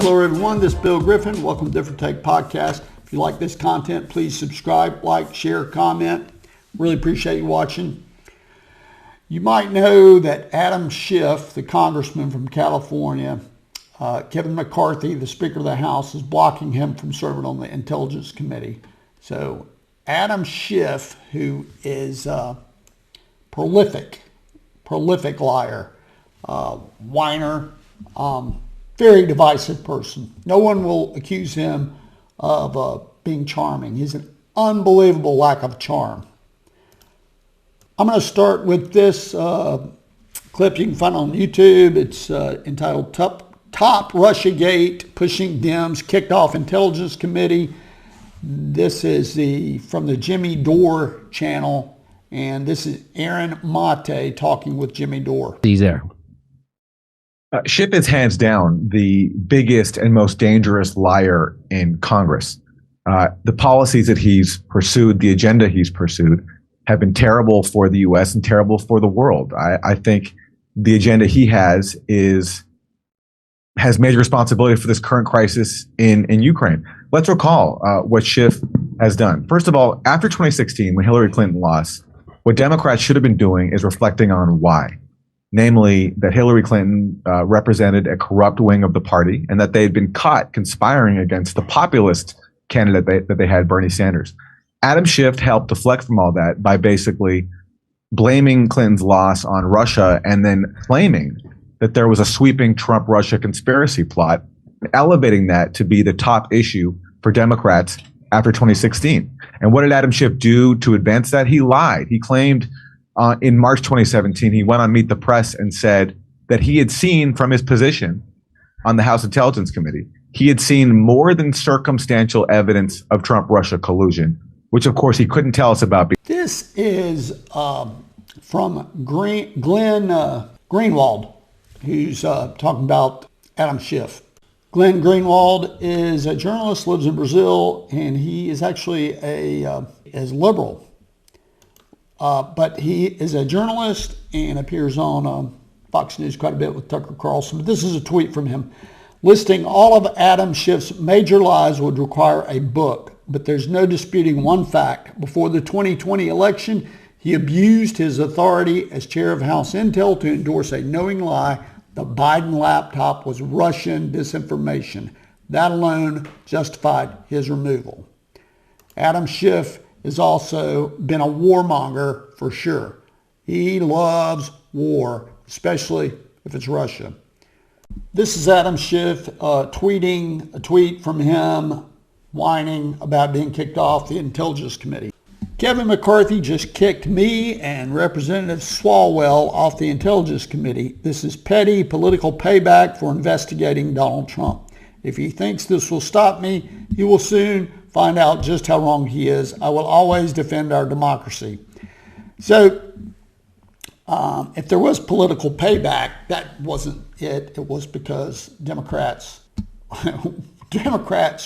Hello everyone, this is Bill Griffin. Welcome to Different Take Podcast. If you like this content, please subscribe, like, share, comment. Really appreciate you watching. You might know that Adam Schiff, the congressman from California, Kevin McCarthy, the Speaker of the House, is blocking him from serving on the Intelligence Committee. So Adam Schiff, who is a prolific liar, whiner, very divisive person. No one will accuse him of being charming. He's an unbelievable lack of charm. I'm going to start with this clip you can find on YouTube. It's entitled Top Russiagate Pushing Dems Kicked Off Intelligence Committee. This is from the Jimmy Dore channel, and this is Aaron Mate talking with Jimmy Dore. He's there. Schiff is hands down the biggest and most dangerous liar in Congress. The policies that he's pursued, the agenda he's pursued, have been terrible for the U.S. and terrible for the world. I think the agenda he has major responsibility for this current crisis in Ukraine. Let's recall what Schiff has done. First of all, after 2016, when Hillary Clinton lost, what Democrats should have been doing is reflecting on why. Namely, that Hillary Clinton represented a corrupt wing of the party and that they had been caught conspiring against the populist candidate that they had, Bernie Sanders. Adam Schiff helped deflect from all that by basically blaming Clinton's loss on Russia and then claiming that there was a sweeping Trump-Russia conspiracy plot, elevating that to be the top issue for Democrats after 2016. And what did Adam Schiff do to advance that? He lied. He claimed in March 2017, he went on Meet the Press and said that he had seen from his position on the House Intelligence Committee, he had seen more than circumstantial evidence of Trump-Russia collusion, which of course he couldn't tell us about. This is from Glenn Greenwald, who's talking about Adam Schiff. Glenn Greenwald is a journalist, lives in Brazil, and he is actually is liberal. But he is a journalist and appears on Fox News quite a bit with Tucker Carlson. But this is a tweet from him. Listing all of Adam Schiff's major lies would require a book, but there's no disputing one fact. Before the 2020 election, he abused his authority as chair of House Intel to endorse a knowing lie. The Biden laptop was Russian disinformation. That alone justified his removal. Adam Schiff has also been a warmonger for sure. He loves war, especially if it's Russia. This is Adam Schiff tweeting a tweet from him whining about being kicked off the Intelligence Committee. Kevin McCarthy just kicked me and Representative Swalwell off the Intelligence Committee. This is petty political payback for investigating Donald Trump. If he thinks this will stop me, he will soon find out just how wrong he is. I will always defend our democracy. So if there was political payback, that wasn't it. It was because Democrats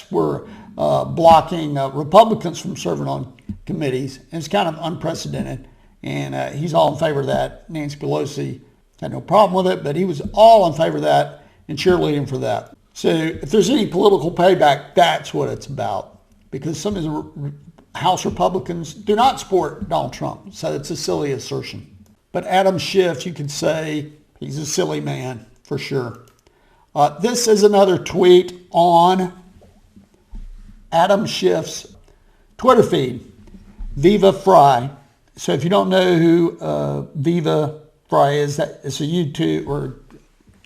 were blocking Republicans from serving on committees. And it's kind of unprecedented. And he's all in favor of that. Nancy Pelosi had no problem with it, but he was all in favor of that and cheerleading for that. So if there's any political payback, that's what it's about. Because some of the House Republicans do not support Donald Trump. So it's a silly assertion. But Adam Schiff, you could say he's a silly man for sure. This is another tweet on Adam Schiff's Twitter feed, Viva Fry. So if you don't know who Viva Fry is, it's a YouTube, or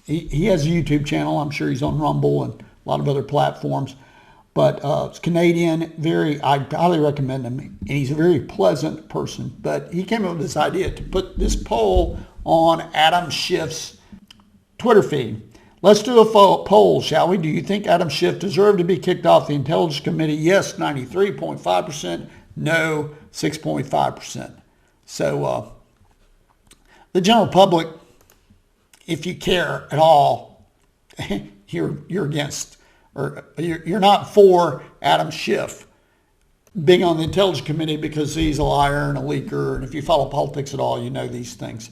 he has a YouTube channel. I'm sure he's on Rumble and a lot of other platforms. But it's Canadian, I highly recommend him. And he's a very pleasant person. But he came up with this idea to put this poll on Adam Schiff's Twitter feed. Let's do a poll, shall we? Do you think Adam Schiff deserved to be kicked off the Intelligence Committee? Yes, 93.5%. No, 6.5%. So the general public, if you care at all, you're against, or you're not for Adam Schiff being on the Intelligence Committee because he's a liar and a leaker. And if you follow politics at all, you know these things.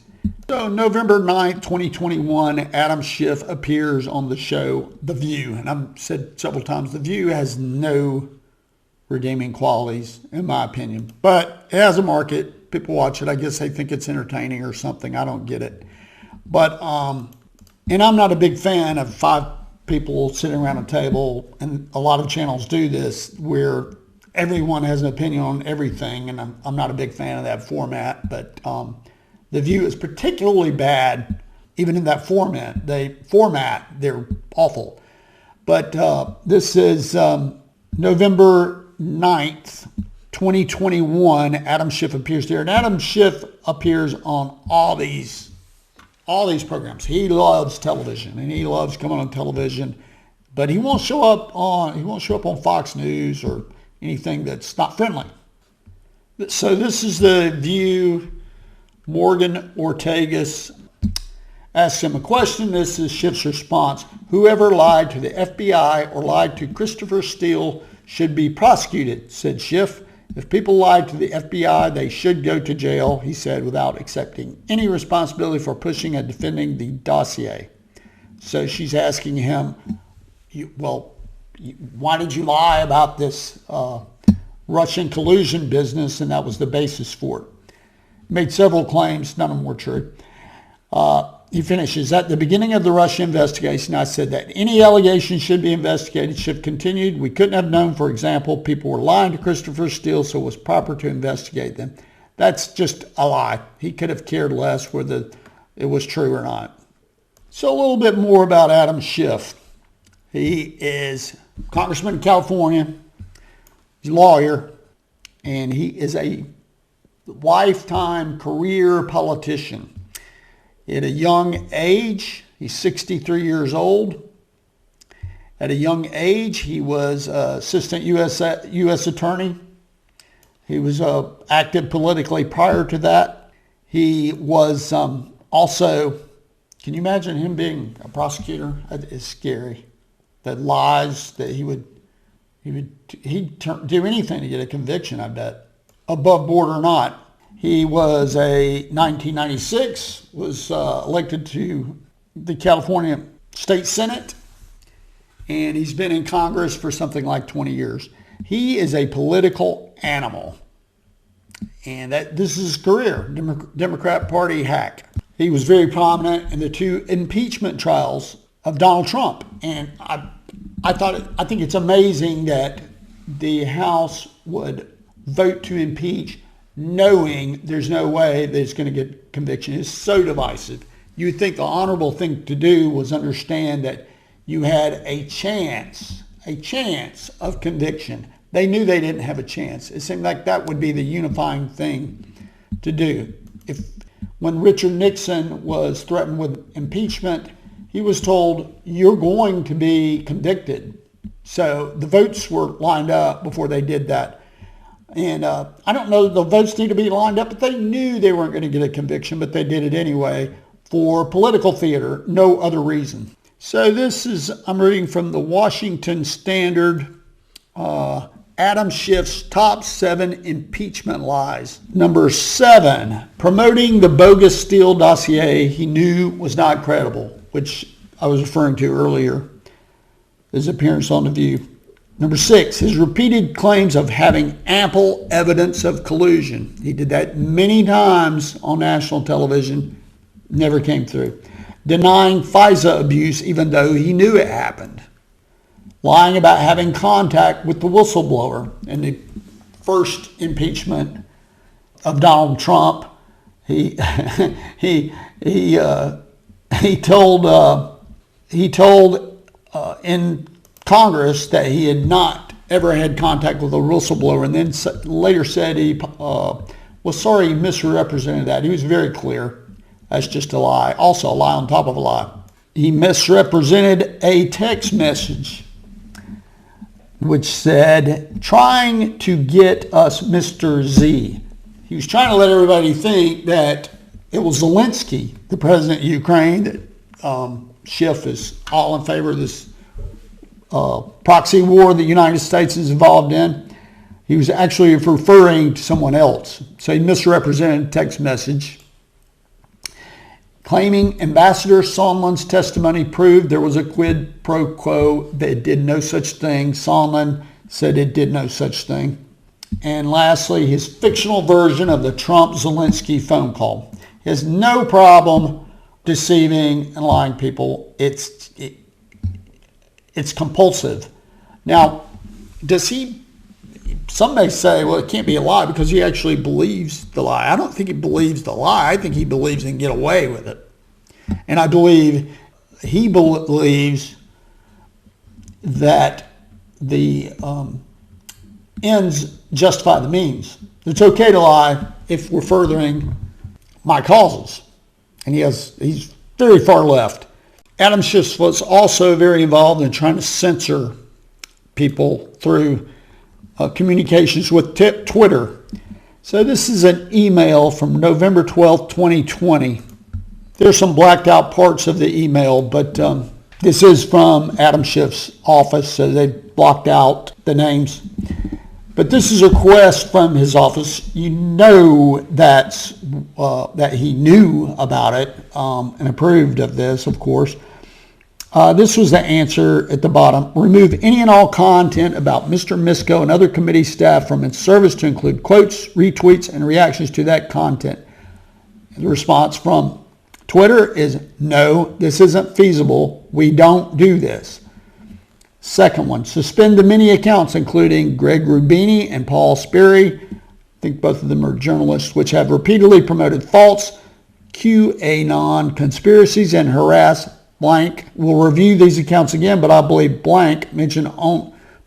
So November 9th, 2021, Adam Schiff appears on the show The View. And I've said several times, The View has no redeeming qualities, in my opinion. But it has a market. People watch it. I guess they think it's entertaining or something. I don't get it. But, and I'm not a big fan of 5 people sitting around a table, and a lot of channels do this, where everyone has an opinion on everything, and I'm not a big fan of that format. But The View is particularly bad, even in that format. They're awful. But this is November 9th, 2021. Adam Schiff appears there, and Adam Schiff appears on all these programs. He loves television, and he loves coming on television, but he won't show up on Fox News or anything that's not friendly. So this is The View. Morgan Ortagus asks him a question. This is Schiff's response. Whoever lied to the FBI or lied to Christopher Steele should be prosecuted, said Schiff. If people lied to the FBI, they should go to jail, he said, without accepting any responsibility for pushing and defending the dossier. So she's asking him, why did you lie about this Russian collusion business? And that was the basis for it. Made several claims, none of them were true. He finishes, at the beginning of the Russia investigation, I said that any allegations should be investigated. Schiff continued, we couldn't have known, for example, people were lying to Christopher Steele, so it was proper to investigate them. That's just a lie. He could have cared less whether it was true or not. So a little bit more about Adam Schiff. He is congressman in California. He's a lawyer, and he is a lifetime career politician. At a young age, he's 63 years old. At a young age, he was assistant U.S. attorney. He was active politically prior to that. He was also, can you imagine him being a prosecutor? That is scary. The lies that he'd do anything to get a conviction, I bet. Above board or not. He was 1996, was elected to the California State Senate, and he's been in Congress for something like 20 years. He is a political animal, and this is his career, Democrat Party hack. He was very prominent in the 2 impeachment trials of Donald Trump, and I think it's amazing that the House would vote to impeach knowing there's no way that it's going to get conviction. It's so divisive. You would think the honorable thing to do was understand that you had a chance of conviction. They knew they didn't have a chance. It seemed like that would be the unifying thing to do. When Richard Nixon was threatened with impeachment, he was told, you're going to be convicted. So the votes were lined up before they did that. And I don't know that the votes need to be lined up, but they knew they weren't going to get a conviction, but they did it anyway for political theater, no other reason. So I'm reading from the Washington Standard, Adam Schiff's top 7 impeachment lies. Number 7, promoting the bogus Steele dossier he knew was not credible, which I was referring to earlier, his appearance on The View. Number 6, his repeated claims of having ample evidence of collusion. He did that many times on national television, never came through. Denying FISA abuse even though he knew it happened. Lying about having contact with the whistleblower. In the first impeachment of Donald Trump, he told in Congress that he had not ever had contact with a whistleblower, and then later said he was sorry he misrepresented that. He was very clear. That's just a lie. Also a lie on top of a lie. He misrepresented a text message which said, trying to get us Mr. Z. He was trying to let everybody think that it was Zelensky, the president of Ukraine, that Schiff is all in favor of this proxy war the United States is involved in. He was actually referring to someone else. So he misrepresented a text message. claiming Ambassador Sondland's testimony proved there was a quid pro quo that did no such thing. Sondland said it did no such thing. And lastly, his fictional version of the Trump-Zelensky phone call. He has no problem deceiving and lying people. It's compulsive. Now, some may say, well, it can't be a lie because he actually believes the lie. I don't think he believes the lie. I think he believes he can get away with it. And I believe he believes that the ends justify the means. It's okay to lie if we're furthering my causes. And he's very far left. Adam Schiff was also very involved in trying to censor people through communications with Twitter. So this is an email from November 12th, 2020. There's some blacked out parts of the email, but this is from Adam Schiff's office, so they blocked out the names. But this is a request from his office. You know that he knew about it and approved of this, of course. This was the answer at the bottom. Remove any and all content about Mr. Misko and other committee staff from its service to include quotes, retweets, and reactions to that content. The response from Twitter is, no, this isn't feasible. We don't do this. Second one, suspend the many accounts, including Greg Rubini and Paul Sperry, I think both of them are journalists, which have repeatedly promoted false QAnon conspiracies and harass blank. We'll review these accounts again, but I believe blank mentioned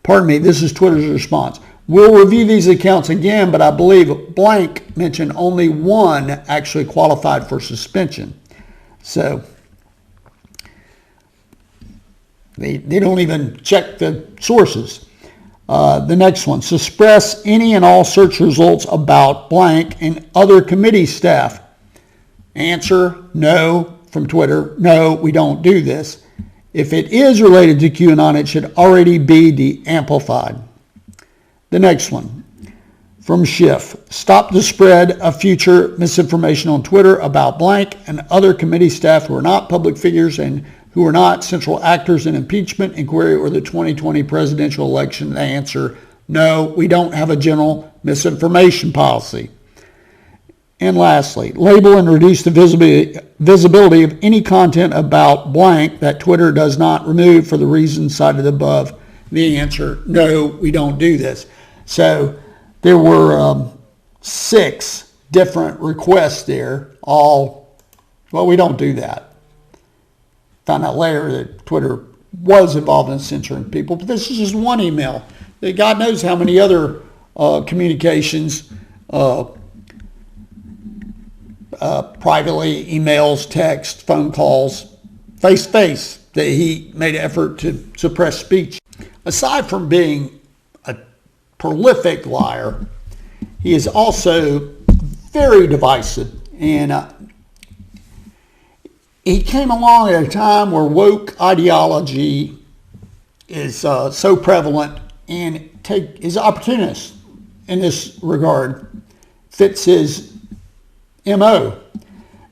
this is Twitter's response. We'll review these accounts again, but I believe blank mentioned only one actually qualified for suspension. So they don't even check the sources. The next one, suppress any and all search results about blank and other committee staff. Answer, no. From Twitter, no, we don't do this. If it is related to QAnon, it should already be de-amplified. The next one, from Schiff, stop the spread of future misinformation on Twitter about blank and other committee staff who are not public figures and who are not central actors in impeachment, inquiry, or the 2020 presidential election. The answer, no, we don't have a general misinformation policy. And lastly, label and reduce the visibility of any content about blank that Twitter does not remove for the reasons cited above. The answer, no, we don't do this. So there were 6 different requests there, well, we don't do that. Found out later that Twitter was involved in censoring people, but this is just one email. God knows how many other communications privately, emails, text, phone calls, face-to-face, that he made an effort to suppress speech. Aside from being a prolific liar, he is also very divisive. And he came along at a time where woke ideology is so prevalent and is opportunist in this regard. Fits his MO,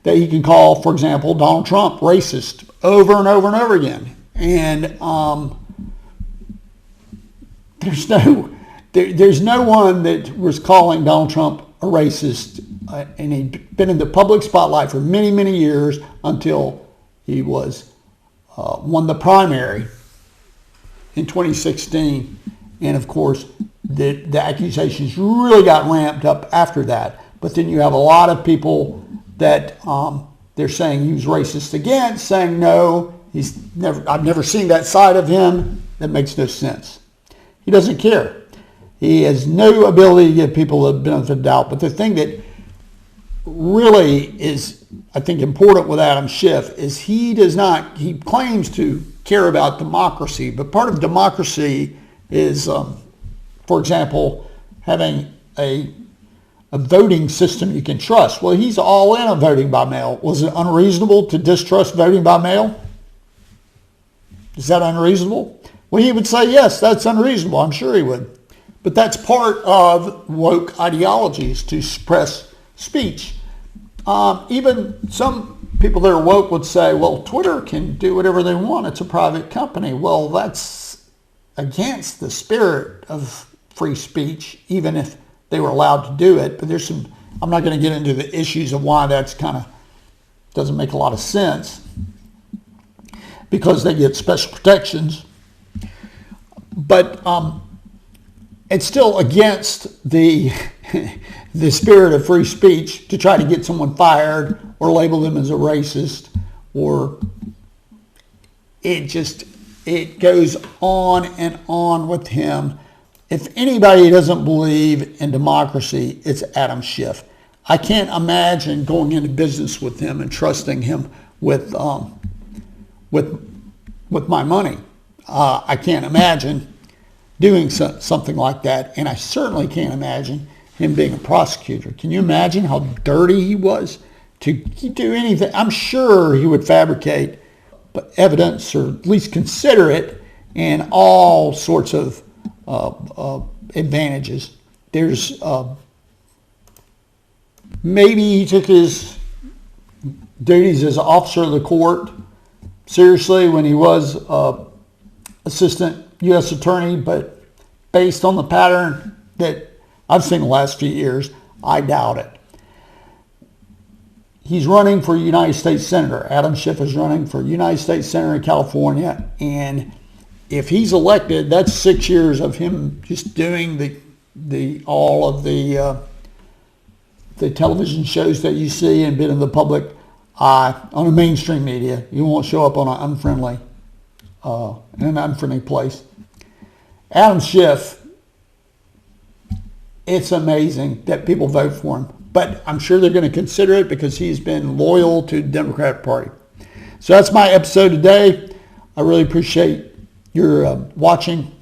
that he can call, for example, Donald Trump racist over and over and over again. And there's no one that was calling Donald Trump a racist, and he'd been in the public spotlight for many, many years until he was won the primary in 2016. And of course, the accusations really got ramped up after that. But then you have a lot of people that they're saying he was racist against, saying no, I've never seen that side of him. That makes no sense. He doesn't care. He has no ability to give people the benefit of the doubt. But the thing that really is, I think, important with Adam Schiff is he claims to care about democracy, but part of democracy is, for example, having a voting system you can trust. Well, he's all in on voting by mail. Was it unreasonable to distrust voting by mail? Is that unreasonable? Well, he would say, yes, that's unreasonable. I'm sure he would. But that's part of woke ideologies, to suppress speech. Even some people that are woke would say, well, Twitter can do whatever they want. It's a private company. Well, that's against the spirit of free speech, even if they were allowed to do it. But there's some, I'm not going to get into the issues of why that's kind of doesn't make a lot of sense, because they get special protections. But it's still against the the spirit of free speech to try to get someone fired or label them as a racist, or it goes on and on with him. If anybody doesn't believe in democracy, it's Adam Schiff. I can't imagine going into business with him and trusting him with my money. I can't imagine doing something like that, and I certainly can't imagine him being a prosecutor. Can you imagine how dirty he was to do anything? I'm sure he would fabricate evidence, or at least consider it, and all sorts of advantages. There's maybe he took his duties as officer of the court seriously when he was assistant U.S. attorney, but based on the pattern that I've seen the last few years, I doubt it. He's running for United States Senator. Adam Schiff is running for United States Senator in California, and if he's elected, that's 6 years of him just doing all of the television shows that you see and been in the public eye on the mainstream media. You won't show up on in an unfriendly place. Adam Schiff, it's amazing that people vote for him, but I'm sure they're going to consider it because he's been loyal to the Democratic Party. So that's my episode today. I really appreciate your watching.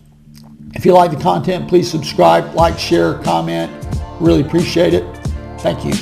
If you like the content, please subscribe, like, share, comment. Really appreciate it. Thank you.